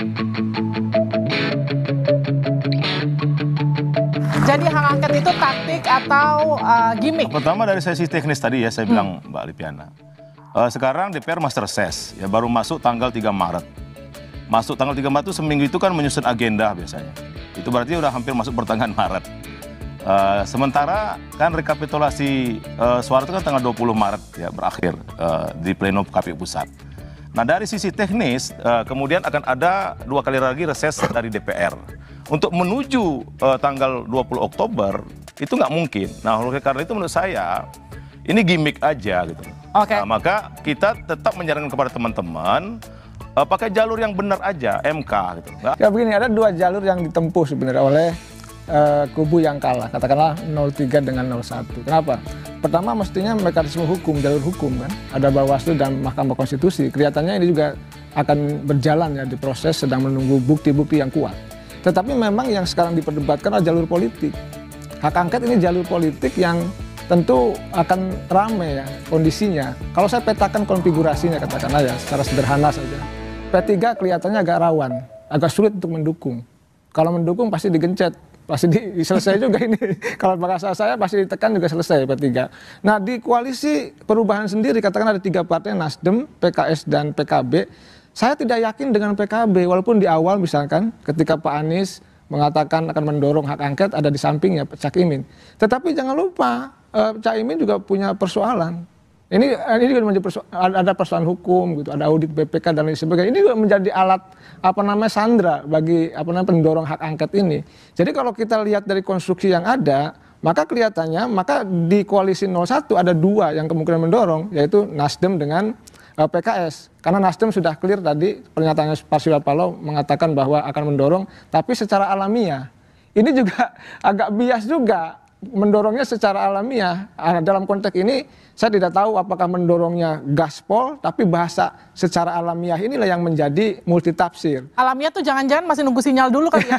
Jadi hak angket itu taktik atau gimmick? Pertama dari sesi teknis tadi ya saya bilang Mbak Lipiana. Sekarang DPR masih reses, ya baru masuk tanggal 3 Maret. Masuk tanggal 3 Maret itu seminggu itu kan menyusun agenda biasanya. Itu berarti udah hampir masuk pertengahan Maret. Sementara kan rekapitulasi suara itu kan tanggal 20 Maret ya berakhir di pleno KPU Pusat. Nah dari sisi teknis kemudian akan ada 2 kali lagi reses dari DPR. Untuk menuju tanggal 20 Oktober itu nggak mungkin. Nah oleh karena itu menurut saya ini gimmick aja gitu. Oke. Nah, maka kita tetap menyarankan kepada teman-teman pakai jalur yang benar aja, MK gitu. Ya begini, ada 2 jalur yang ditempuh sebenarnya oleh kubu yang kalah, katakanlah 03 dengan 01. Kenapa? Pertama mestinya mekanisme hukum, jalur hukum kan. Ada Bawaslu dan Mahkamah Konstitusi. Kelihatannya ini juga akan berjalan ya, diproses, sedang menunggu bukti-bukti yang kuat. Tetapi memang yang sekarang diperdebatkan adalah jalur politik. Hak angket ini jalur politik yang tentu akan ramai ya kondisinya. Kalau saya petakan konfigurasinya katakanlah ya secara sederhana saja. P3 kelihatannya agak rawan, agak sulit untuk mendukung. Kalau mendukung pasti digencet, pasti selesai juga ini. Kalau bahasa saya pasti ditekan juga selesai P3. Nah di koalisi perubahan sendiri katakan ada 3 partai Nasdem, PKS dan PKB. Saya tidak yakin dengan PKB walaupun di awal misalkan ketika Pak Anies mengatakan akan mendorong hak angket ada di sampingnya Cak Imin. Tetapi jangan lupa Cak Imin juga punya persoalan. Ini juga menjadi ada persoalan hukum gitu, ada audit BPK dan lain sebagainya. Ini juga menjadi alat sandra bagi pendorong hak angket ini. Jadi kalau kita lihat dari konstruksi yang ada, maka kelihatannya di koalisi 01 ada 2 yang kemungkinan mendorong, yaitu Nasdem dengan PKS. Karena Nasdem sudah clear tadi pernyataannya Pak Surya Paloh mengatakan bahwa akan mendorong, tapi secara alamiah. Ini juga agak bias juga mendorongnya secara alamiah. Dalam konteks ini saya tidak tahu apakah mendorongnya gaspol, tapi bahasa secara alamiah inilah yang menjadi multitafsir. Alamiah tuh jangan-jangan masih nunggu sinyal dulu kali ya.